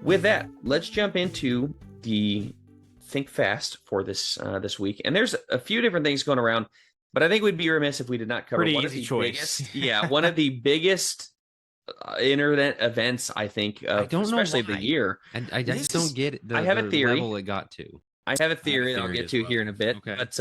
with that, let's jump into the Think Fast for this week. And there's a few different things going around, but I think we'd be remiss if we did not cover Pretty one easy of the choice. biggest, one of the biggest internet events, I think, I don't know especially of the why. year. I just don't get I have a the theory. level it got to. I have a theory I'll get to here in a bit. Okay. But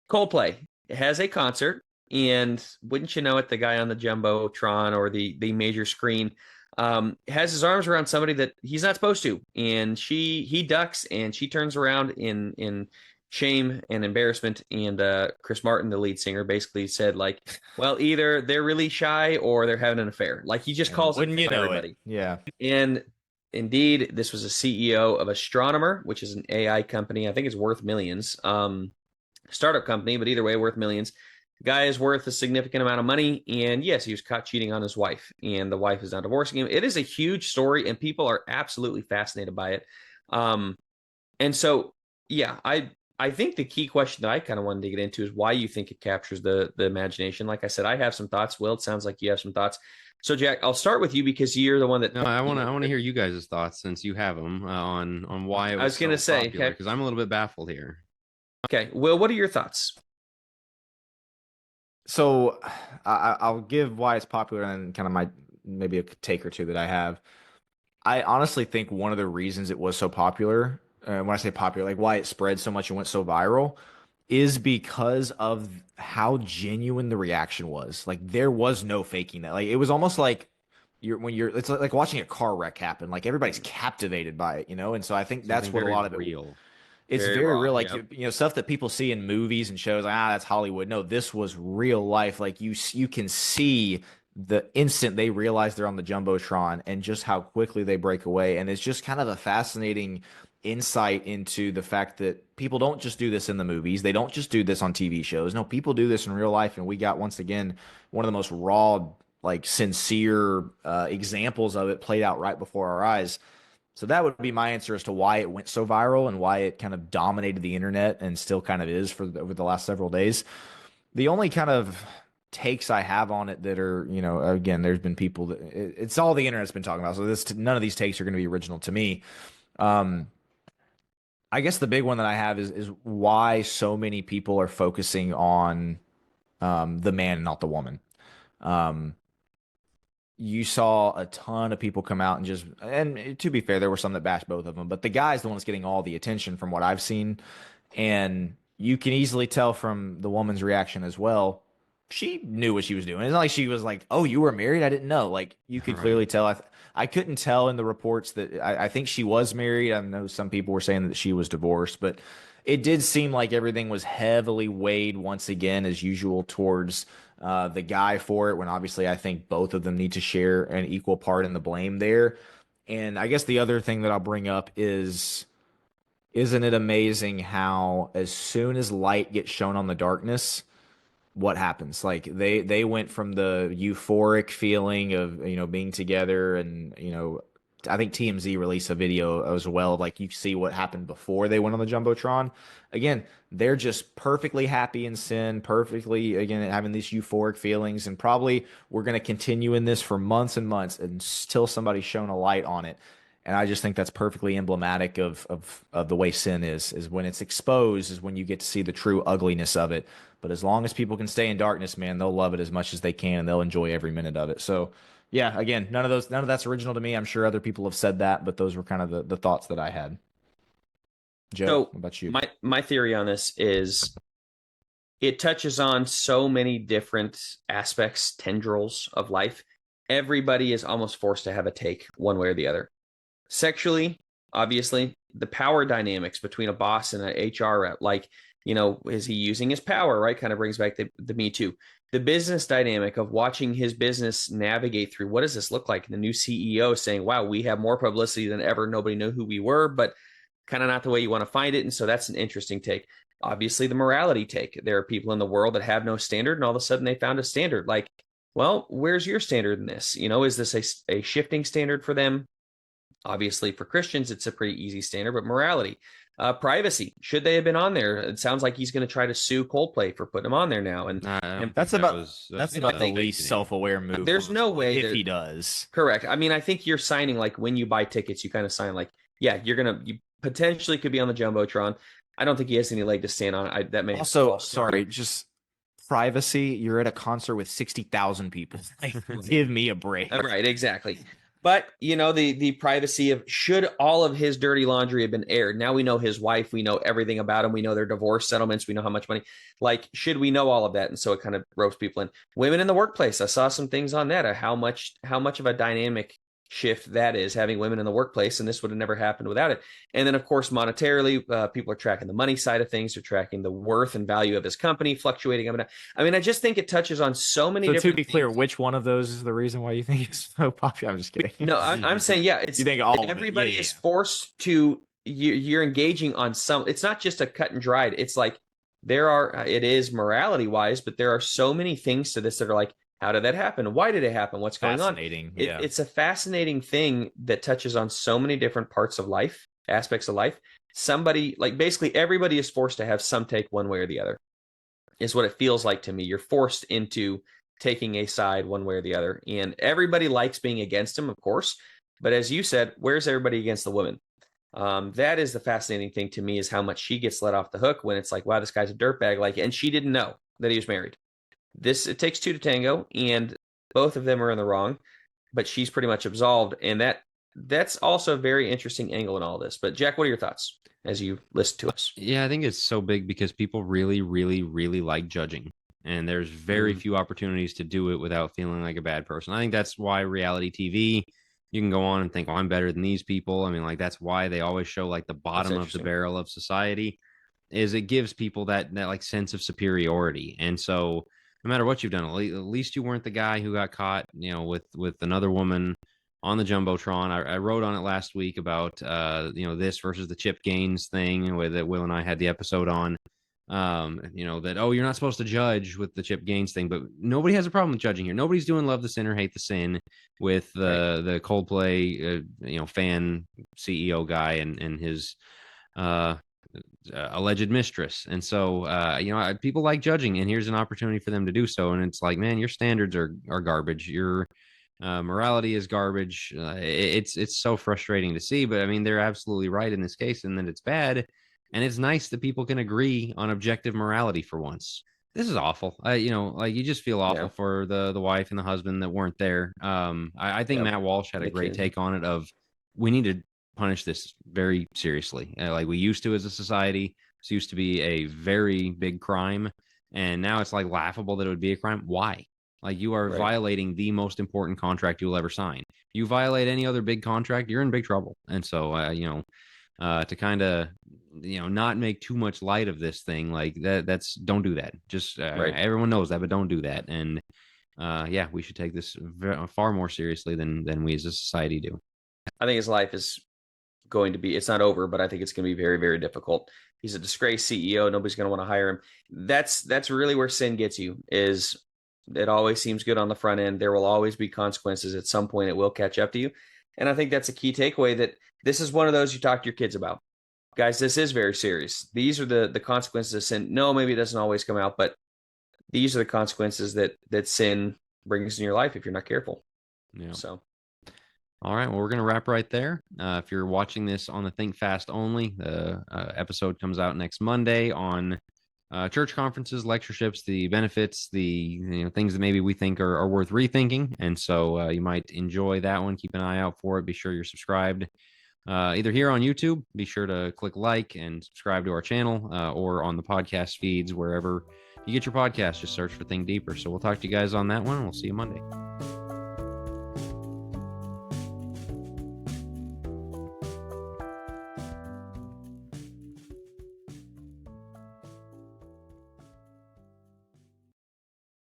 Coldplay has a concert, and wouldn't you know it, the guy on the Jumbotron or the major screen has his arms around somebody that he's not supposed to, and he ducks and she turns around in shame and embarrassment, and Chris Martin, the lead singer, basically said, like, well, either they're really shy or they're having an affair. Like, he just calls Wouldn't it you know everybody. it? Yeah. And indeed, this was a CEO of Astronomer, which is an AI company. I think it's worth millions. Startup company, but either way, worth millions. The guy is worth a significant amount of money. And yes, he was caught cheating on his wife, and the wife is now divorcing him. It is a huge story, and people are absolutely fascinated by it. And so, yeah, I think the key question that I kind of wanted to get into is why you think it captures the imagination. Like I said, I have some thoughts. Will, it sounds like you have some thoughts. So, Jack, I'll start with you because you're the one that. No, I want to hear you guys' thoughts since you have them on why it was. I was going to say, because I'm a little bit baffled here. Okay, Will, what are your thoughts? So I'll give why it's popular and kind of maybe a take or two that I have. I honestly think one of the reasons it was so popular, when I say popular, like why it spread so much and went so viral, is because of how genuine the reaction was. Like, there was no faking that. Like, it was almost like it's like watching a car wreck happen. Like, everybody's captivated by it, And so I think that's what a lot of it. Real. It's Very very raw, real, like, yeah. stuff that people see in movies and shows. Like, that's Hollywood. No, this was real life. Like, you can see the instant they realize they're on the Jumbotron and just how quickly they break away. And it's just kind of a fascinating insight into the fact that people don't just do this in the movies. They don't just do this on TV shows. No, people do this in real life. And we got, once again, one of the most raw, like, sincere examples of it played out right before our eyes. So that would be my answer as to why it went so viral and why it kind of dominated the internet and still kind of is over the last several days. The only kind of takes I have on it that are, again, there's been people that it's all the internet's been talking about. So none of these takes are going to be original to me. I guess the big one that I have is why so many people are focusing on the man and not the woman. You saw a ton of people come out and to be fair, there were some that bashed both of them, but the guy's the one that's getting all the attention from what I've seen. And you can easily tell from the woman's reaction as well. She knew what she was doing. It's not like she was like, "Oh, you were married? I didn't know." Like, you could clearly tell. I couldn't tell in the reports that I think she was married. I know some people were saying that she was divorced, but it did seem like everything was heavily weighed once again, as usual, towards the guy for it, when obviously I think both of them need to share an equal part in the blame there. And I guess the other thing that I'll bring up is, isn't it amazing how as soon as light gets shown on the darkness, what happens? Like, they went from the euphoric feeling of, being together, and, I think TMZ released a video as well. Like, you see what happened before they went on the Jumbotron. Again, they're just perfectly happy in sin, perfectly, again, having these euphoric feelings. And probably we're going to continue in this for months and months until somebody's shown a light on it. And I just think that's perfectly emblematic of the way sin is when it's exposed is when you get to see the true ugliness of it. But as long as people can stay in darkness, man, they'll love it as much as they can, and they'll enjoy every minute of it. So, yeah, again, none of that's original to me. I'm sure other people have said that, but those were kind of the thoughts that I had. Joe, what about you? My theory on this is it touches on so many different aspects, tendrils of life. Everybody is almost forced to have a take one way or the other. Sexually, obviously, the power dynamics between a boss and an HR rep, like, is he using his power, right? Kind of brings back the Me Too. The business dynamic of watching his business navigate through, what does this look like? And the new CEO saying, wow, we have more publicity than ever. Nobody knew who we were, but kind of not the way you want to find it. And so that's an interesting take. Obviously, the morality take. There are people in the world that have no standard, and all of a sudden they found a standard. Like, well, where's your standard in this? Is this a shifting standard for them? Obviously, for Christians, it's a pretty easy standard, but morality. Privacy. Should they have been on there? It sounds like he's going to try to sue Coldplay for putting them on there now. And that's about the least self-aware move. There's no way if he does. Correct. I mean, I think you're signing, like, when you buy tickets, you kind of sign like, yeah, you potentially could be on the Jumbotron. I don't think he has any leg to stand on. That may also, sorry, just privacy. You're at a concert with 60,000 people. Give me a break. Right, exactly. But, the privacy of, should all of his dirty laundry have been aired? Now we know his wife. We know everything about him. We know their divorce settlements. We know how much money. Like, should we know all of that? And so it kind of ropes people in. Women in the workplace. I saw some things on that. How much of a dynamic shift that is, having women in the workplace, and this would have never happened without it. And then, of course, monetarily, people are tracking the money side of things. They're tracking the worth and value of his company fluctuating. I mean, I just think it touches on so many different to be clear, which one of those is the reason why you think it's so popular? I'm just kidding. No, I'm saying, yeah, it's, you think all everybody is forced to, you're engaging on some, it's not just a cut and dried. It's like, it is morality wise, but there are so many things to this that are like, how did that happen? Why did it happen? What's going on? Yeah. It's a fascinating thing that touches on so many different parts of life, aspects of life. Somebody, like, basically everybody is forced to have some take one way or the other, is what it feels like to me. You're forced into taking a side one way or the other. And everybody likes being against him, of course. But as you said, where's everybody against the woman? That is the fascinating thing to me, is how much she gets let off the hook when it's like, wow, this guy's a dirtbag. And she didn't know that he was married. It takes two to tango, and both of them are in the wrong, but she's pretty much absolved. And that's also a very interesting angle in all this. But Jack, what are your thoughts as you listen to us? Yeah, I think it's so big because people really, really, really like judging. And there's very few opportunities to do it without feeling like a bad person. I think that's why reality TV, you can go on and think, oh, I'm better than these people. I mean, like, that's why they always show like the bottom of the barrel of society, is it gives people that like sense of superiority. And so no matter what you've done, at least you weren't the guy who got caught, with another woman on the Jumbotron. I wrote on it last week about, this versus the Chip Gaines thing that Will and I had the episode on, that, oh, you're not supposed to judge with the Chip Gaines thing, but nobody has a problem with judging here. Nobody's doing love the sinner, hate the sin with the Coldplay, fan CEO guy and his, alleged mistress. And so people like judging, and here's an opportunity for them to do so. And it's like, man, your standards are garbage, your morality is garbage. It's so frustrating to see, but I mean, they're absolutely right in this case, and that it's bad. And it's nice that people can agree on objective morality for once. This is awful. You just feel awful for the wife and the husband that weren't there. I think Matt Walsh had a great take on it of, we need to punish this very seriously. Like we used to as a society. This used to be a very big crime, and now it's like laughable that it would be a crime. Why? Like, you are violating the most important contract you'll ever sign. You violate any other big contract, you're in big trouble. And so, to kind of, not make too much light of this thing, like that's don't do that. Just everyone knows that, but don't do that. And we should take this far more seriously than we as a society do. I think his life is going to be, it's not over, but I think it's going to be very, very difficult. He's a disgraced CEO. Nobody's going to want to hire him. That's really where sin gets you, is it always seems good on the front end. There will always be consequences. At some point, it will catch up to you. And I think that's a key takeaway, that this is one of those you talk to your kids about. Guys, this is very serious. These are the consequences of sin. No, maybe it doesn't always come out, but these are the consequences that sin brings in your life if you're not careful. Yeah. So. All right. Well, we're going to wrap right there. If you're watching this on the Think Fast only, the episode comes out next Monday on church conferences, lectureships, the benefits, the things that maybe we think are worth rethinking. And so you might enjoy that one. Keep an eye out for it. Be sure you're subscribed. Either here on YouTube, be sure to click like and subscribe to our channel, or on the podcast feeds, wherever you get your podcast. Just search for Think Deeper. So we'll talk to you guys on that one, and we'll see you Monday.